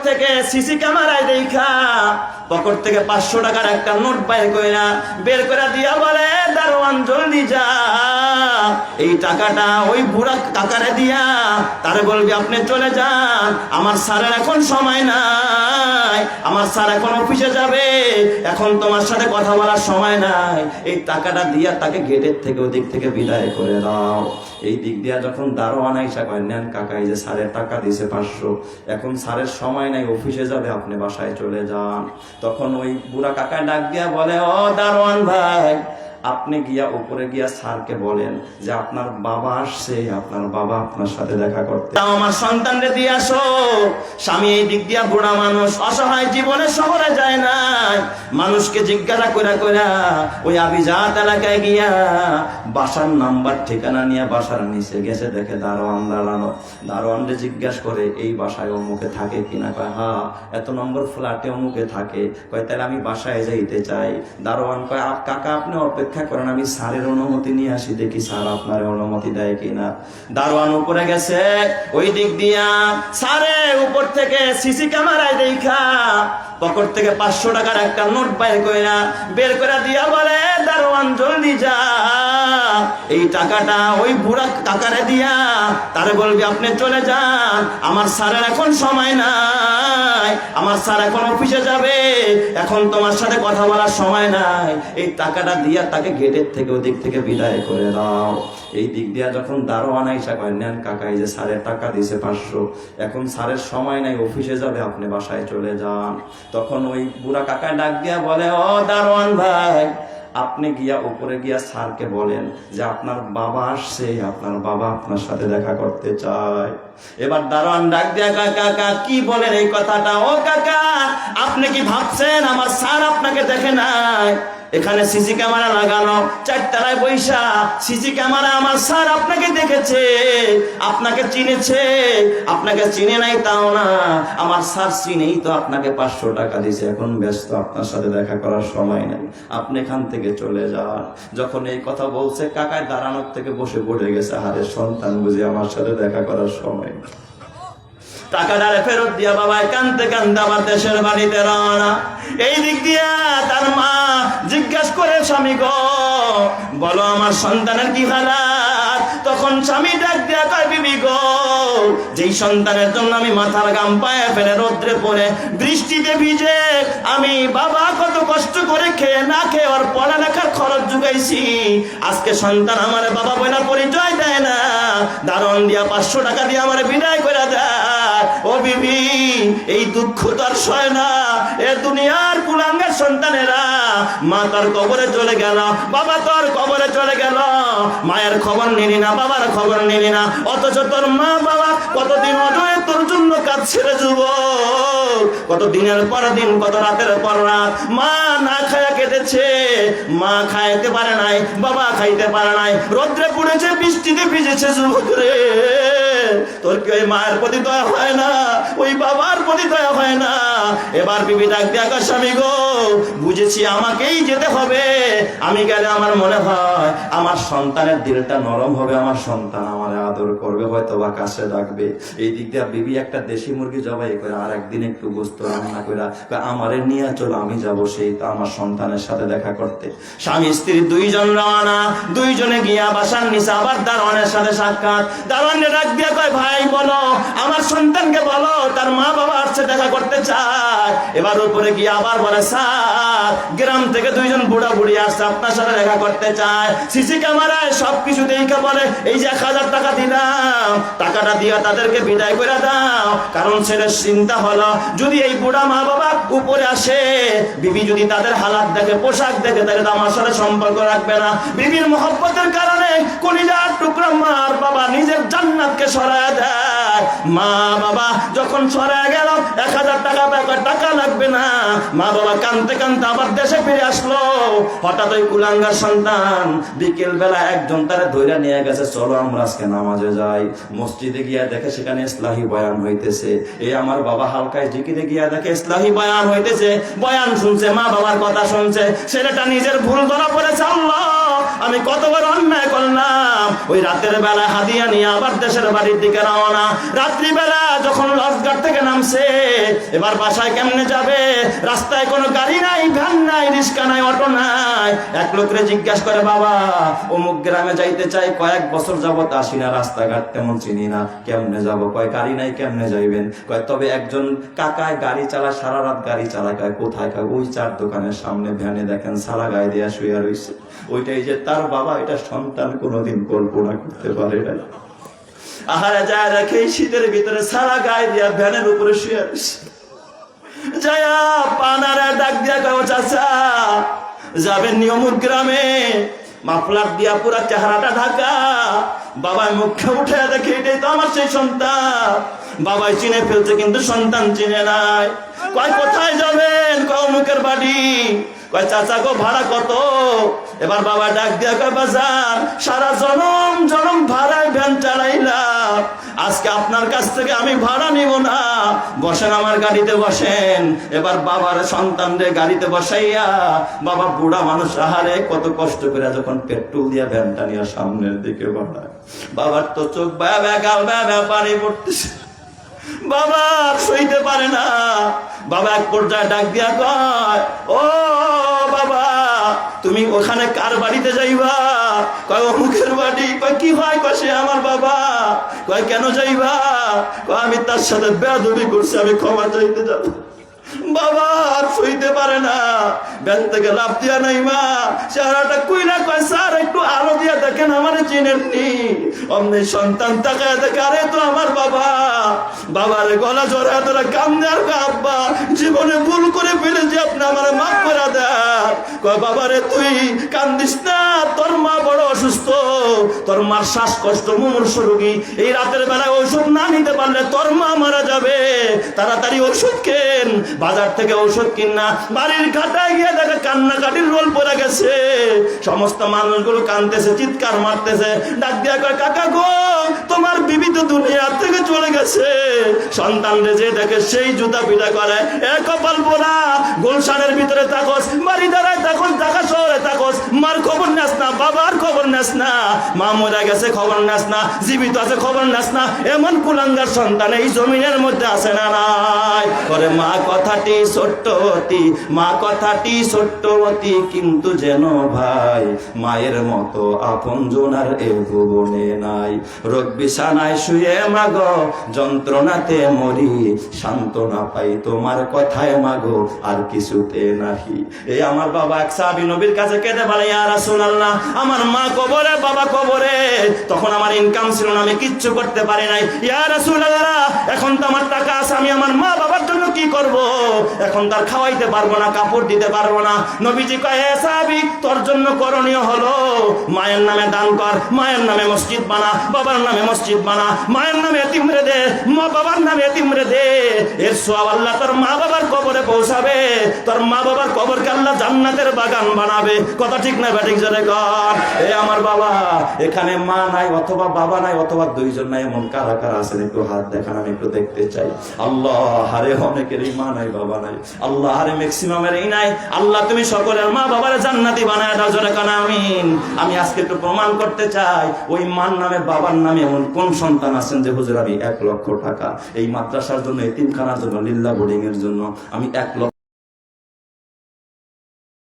থেকে সিসি ক্যামেরায় দেখা পকেট থেকে 500 টাকার একটা নোট বের করে দিয়া বলে, দারোয়ান জলদি যা, এই টাকাটা ওই বুড়া কাকারে দিয়া তারে বলবি আপনি চলে যান, আমার স্যারের এখন সময় নাই, আমার স্যার এখন অফিসে যাবে, এখন তোমার সাথে কথা বলার সময় নাই, এই টাকাটা দিয়া তাকে গেটের থেকে ওদিক থেকে বিদায় করে দাও। এই দিক দিয়া যখন দারোয়ান আইসা কয়, নেন কাকা, এই যে স্যারের টাকা দিয়েছে 500, এখন স্যারের সময় নাই, অফিসে যাবে, আপনি বাসায় চলে যান। তখন ওই বুড়া কাকা ডাক দিয়া বলে, ও দারোয়ান ভাই, আপনি গিয়া উপরে গিয়া স্যারকে বলেন যে আপনার বাবা আসছে, আপনার বাবা আপনার সাথে দেখা করতে, আমার সন্তানরে দিয়ে আসো। স্বামী এই দিক দিয়া বুড়া মানুষ, অসহায়, জীবনে শহরে যায় না, মানুষকে জিজ্ঞাসা কইরা ওই আবিজাত এলাকায় গিয়া বাসার নাম্বার ঠিকানা নিয়ে বাসার নিচে গেছে, দেখে দারোয়ান দাঁড়ানো। দারোয়ানরে জিজ্ঞাসা করে, এই বাসায় অমুকে থাকে কিনা? কয় হ্যাঁ, এত নম্বর ফ্ল্যাটে অমুকে থাকে। কয় তাহলে আমি বাসায় যাইতে চাই। দারোয়ান কয়, কাকা আপনি অপেক্ষা করেন, আমি স্যারের অনুমতি নিয়ে আসি, দেখি স্যার আপনার অনুমতি দেয় কিনা। দারোয়ান উপরে গেছে, ওই দিক দিয়া স্যারে উপর থেকে সিসি ক্যামেরায় দেখা পকেট থেকে 500 টাকার একটা নোট বের করে দিয়া বলে, দারোয়ান জলদি যা, এই টাকাটা ওই বুড়া কাকারে দিয়া তারে বলবি আপনি চলে যান, আমার স্যারের এখন সময় নাই, আমার স্যার এখন অফিসে যাবে, এখন তোমার সাথে কথা বলার সময় নাই, এই টাকাটা দিয়া তাকে গেটের থেকে ওদিক থেকে বিদায় করে দাও। এই দিক দিয়া যখন দারোয়ান আইসা কয়, নেন কাকা, এই যে স্যারের টাকা দিয়েছে 500, এখন স্যারের সময় নাই, অফিসে যাবে, আপনি বাসায় চলে যান। তখন ওই বুড়া কাকা ডাক দিয়া বলে, ও দারোয়ান ভাই, আপনি গিয়া উপরে গিয়া স্যারকে বলেন যে আপনার বাবা আসছে, আপনার বাবা আপনার সাথে দেখা করতে চায়। এবার দারোয়ান ডাক দিয়া, কাকা কি বলেন এই কথাটা? ও কাকা, আপনি কি ভাবছেন আমার স্যার আপনাকে দেখে নাই? এখানে সিসি ক্যামেরা লাগানো, 4 তলায় বৈশা সিসি ক্যামেরা, আমার স্যার আপনাকে দেখেছে, আপনাকে চিনেছে, আপনাকে চিনে নাই তাও না, আমার স্যার চিনেই তো আপনাকে 500 টাকা দিয়েছে, এখন ব্যস্ত, আপনার সাথে দেখা করার সময় নেই, আপনি এখান থেকে চলে যান। যখন এই কথা বলছে, কাকায় দাঁড়ানোর থেকে বসে পড়ে গেছে, হারে সন্তান বুঝি আমার সাথে দেখা করার সময়। টাকাটারে ফেরত দিয়া বাবা কানতে কানতে আমার দেশের বাড়িতে রওনা। এই দিক দিয়া তার মা জিজ্ঞাসা করে, স্বামী গো, বলো আমার সন্তানের কি হালাত? তখন স্বামী ডাক দিয়া কয়, বিবি গো, যেই সন্তানের জন্য আমি মাথার গাম পায়ে ফেলে রোদ্রে পড়ে বৃষ্টিতে ভিজে আমি বাবা কত কষ্ট করে খেয়ে না খেয়ে ওর পড়ালেখার খরচ জুগাইছি, আজকে সন্তান আমার বাবা বলে পরিচয় দেয় না, দারোয়ান দিয়া 500 টাকা দিয়ে আমার বিদায় করে দেয়। ও বিবি, এই দুঃখ তার সয় না, এ দুনিয়ার কুলাঙ্গের সন্তানেরা মা তার কবরে চলে গেল, বাবা তোর কবরে চলে গেল, মায়ের খবর নিলি না, বাবার খবর নিলি না, অথচ তোর মা বাবা কতদিন অজয় তোর জন্য কাঁদছে রে যুবক, কত দিনের পর দিন, কত রাতের পর রাত মা না খায়া কেঁদেছে, মা খাইতে পারে নাই, বাবা খাইতে পারে নাই, রোদ্রে পুড়েছে, বৃষ্টিতে ভিজেছে যুবক রে, তোর কি ওই মায়ের প্রতি দয়া হয় না? ওই বাবার প্রতি দয়া হয় না? এবার বিবি ডাক দিয়া কয়, স্বামী গো, বুঝেছি আমাকেই যেতে হবে, আমি গেলে আমার মনে হয় আমার সন্তানের দিলটা নরম হবে, আমার সন্তান আমার আদর করবে, হয়তো বা কাছে ডাকবে। এই দিক দিয়ে বিবি একটা দেশি মুরগি জবাই করে আর একদিন একটু গোস্ত রান্না করে আমারে নিয়ে চলো, আমি যাবো সেই তো আমার সন্তানের সাথে দেখা করতে। স্বামী স্ত্রী দুইজন রওনা, দুইজনে গিয়া বাসার নিচে আবার দারোয়ানের সাথে সাক্ষাৎ। দারোয়ানে ডাক দিয়া কয়, ভাই বলো, আমার সন্তানকে বলো তার মা বাবা আসছে, দেখা করতে চায়। এবার উপরে গিয়ে আবার বলে, স্যার গ্রাম থেকে দুইজন বুড়া বুড়ি আসছে, আপনার সাথে দেখা করতে চায়, সিসি ক্যামেরায় সবকিছু দেখে বলে, এই যে 1000 টাকা দিলাম, টাকাটা দিয়া তাদেরকে বিদায় করে দাও। কারণ ছেলের চিন্তা হলো, যদি এই বুড়া মা বাবা উপরে আসে, বিবি যদি তাদের হালাত দেখে, পোশাক দেখে, তাহলে আমার সাথে সম্পর্ক রাখবে না। বিবির মহব্বতের কারণে কলিজার টুকরা মার বাবা নিজের জান্নাতকে সরায় দেয়। মা বাবা যখন সরায় গেল, 1000 টাকা টাকা লাগবে না, মা বাবা কানতে কানতে আবার দেশে ফিরে আসলো। হঠাৎ ওই কুলাঙ্গার সন্তান বিকেল বেলা একজন তারা ধইরা নিয়ে গেছে, চলো আমরা আজকে নামাজে যাই। মসজিদে গিয়া দেখে সেখানে ইসলাহি বয়ান হইতেছে। এই আমার বাবা হালকায় জিকিরে গিয়া দেখে ইসলাহি বয়ান হইতেছে, বয়ান শুনছে, মা বাবার কথা শুনছে, ছেলেটা নিজের ভুল ধরা পড়েছে। আল্লাহ আমি কতবার অন্যায় করলাম। ওই রাতের বেলা হাদিয়া নিয়ে আবার দেশের বাড়ির দিকে রওনা। রাত্রিবেলা যখন লঞ্চঘাট থেকে নামছে, এবার বাসায় কেমনে যাবে? রাস্তায় কোনো গাড়ি নাই, ভ্যান নাই, রিক্সা নাই, অটো নাই। এক লোকরে জিজ্ঞাসা করে, বাবা অমুক গ্রামে যাইতে চাই, কয়েক বছর যাবত আসি না, রাস্তাঘাট তেমন চিনি না, কেমনে যাব? কয় গাড়ি নাই, কেমনে যাইবেন? কয় তবে একজন কাকায় গাড়ি চালায়, সারা রাত গাড়ি চালায়। কয় কোথায়? কয় ওই চার দোকানের সামনে ভ্যানে দেখেন সারা গায়ে দিয়া শুয়ে রয়েছে, ওইটাই যে তার বাবা। এটা সন্তান কোনোদিন কল্পনা করতে পারে না। আহারে যায় দেখে শীতের ভিতরে সারা গায়ে দিয়া ভ্যানের উপরে শুয়ে রয়েছে। যায়া পানারে ডাক দিয়া কয়, চাচা যাবেন নিয়মুর গ্রামে? মাফলার দিয়া পুরা চেহারাটা ঢাকা। বাবা মুখে উঠে দেখে এটাই তো আমার সেই সন্তান। বাবাই চিনে ফেলছে কিন্তু সন্তান চিনে নাই। কয় কোথায় যাবেন? কয় মুখের বাড়ি। কয় চাচা গো ভাড়া কত? এবার বাবা ডাক দিয়া কয়, বাজার সারা জনম জনম ভাড়ায় ভ্যান চালাইলাম, আজকে আপনার কাছ থেকে আমি ভাড়া নিব না, বসেন আমার গাড়িতে বসেন। এবার বাবার সন্তানদের গাড়িতে বসাইয়া, বাবা বুড়া মানুষ আহারে কত কষ্ট করে যখন পেট্রোল দিয়া ভ্যানটা নিয়ে সামনের দিকে বাড়ায়, বাবার তো চোখ ব্যা গাল ব্যা পানি পড়তেছে। বাবা আর সইতে পারে না। বাবা এক পর্যায়ে ডাক দিয়া কয়, ও বাবা তুমি ওখানে কার বাড়িতে যাইবা? কয় অমুকের বাড়ি। কয় কি হয়? কয় সে আমার বাবা। কয় কেন যাইবা? কয় আমি তার সাথে বেয়াদবি করছি, আমি ক্ষমা চাইতে যাব। বাবা আর সইতে পারে না, ব্যান থেকে লাভ দিয়া নাই মা, চেহারাটা কুইলা কয়, স্যার একটু আলো দিয়া দেখেন আমার চিনেননি। অমনি সন্তান তাকায় দেখে, আরে তো আমার বাবা। বাবার গলা জড়া তোরা কান্দে আর আব্বা জীবনে ভুল করে ফেলেছি, আপনি আমার মাফ করে দেন। কয় বাবারে তুই কান্দিস না, তোর মা বড় অসুস্থ, তোর মার শ্বাসকষ্ট, মুমূর্ষু রোগী, এই রাতের বেলায় ঔষধ না নিতে পারলে তোর মা মারা যাবে, তাড়াতাড়ি ওষুধ কেন। বাজার থেকে ঔষধ কিনা বাড়ির ঘাটায় গিয়ে দেখে কান্নাকাটির রোল পড়ে গেছে। সমস্ত মানুষগুলো কাঁদতেছে, চিৎকার মারতেছে। ডাক দিয়া কয়, কাকা গো তোমার বিবি তো দুনিয়া থেকে চলে গেছে। সন্তান যে দেখে সেই জুতা পিটা করে, এ কপাল পোড়া, গুলশানের ভিতরে থাকোস, বাড়ি দাঁড়ায় থাকোস, ঢাকা শহরে থাকোস, মার খবর নেস না, বাবার খবর নেস না, মা মরে গেছে খবর নেস না, জীবিত আছে খবর নেস না। এমন কুলাঙ্গার সন্তান এই জমিনের মধ্যে আছে না নাই? করে মা কথাটি ছোট্টবতী, মা কথাটি ছোট্টবতী, কিন্তু যেন ভাই মায়ের মতো আপন জোনার এ ভুবনে নাই। রোগ বিছানায় শুয়ে মাগো যন্ত্রণাতে মরি, সান্ত্বনা পাই তোমার কথায় মাগো আর কিছুতে নাহি। এই আমার বাবা এক সাহাবী নবীর কাছে কেঁদে বলে, ইয়া রাসূলুল্লাহ আমার মা কবরে, বাবা কবরে, তখন আমার ইনকাম ছিল না, আমি কিচ্ছু করতে পারি নাই। ইয়া রাসূলুল্লাহ এখন তো আমার টাকা আছে, আমি আমার মা বাবার জন্য কি করব? এখন তার খাওয়াইতে পারবো না, কাপড় দিতে পারবো না। নবীজি কয়, হে সাহাবী তোর জন্য করণীয় হলো মায়ের নামে দান কর, মায়ের নামে মসজিদ বানা, বাবার নামে মসজিদ বানা, মায়ের নামে এতিম রে দে, মা বাবার নামে এতিম রে দে। এর সওয়াব আল্লাহ তোর মা বাবার কবরে পৌঁছাবে, তোর মা বাবার কবরকে আল্লাহ জান্নাতের বাগান বানাবে। কথা ঠিক না ব্যাটিং জোরে কর। এ আমার বাবা, এখানে মা নাই অথবা বাবা নাই অথবা দুইজন নাই, এমন কারা কারা আছেন একটু হাত দেখান, আমি একটু দেখতে চাই। আল্লাহ হারে অনেকেরই মা নাই বাবা নাই, আল্লাহ হারে ম্যাক্সিমামের এই নাই। আল্লাহ তুমি সকলের মা বাবার জান্নাতি বানায় দাও, জোরে কানা আমিন। আমি আজকে একটু প্রমাণ করতে চাই, ওই মার নামে বাবার নামে এমন কোন সন্তান আছেন যে হুজুর আমি 1 লক্ষ টাকা এই মাদ্রাসার জন্য, এতিমখানার জন্য, লিল্লাহ বোর্ডিং এর জন্য আমি 1 লক্ষ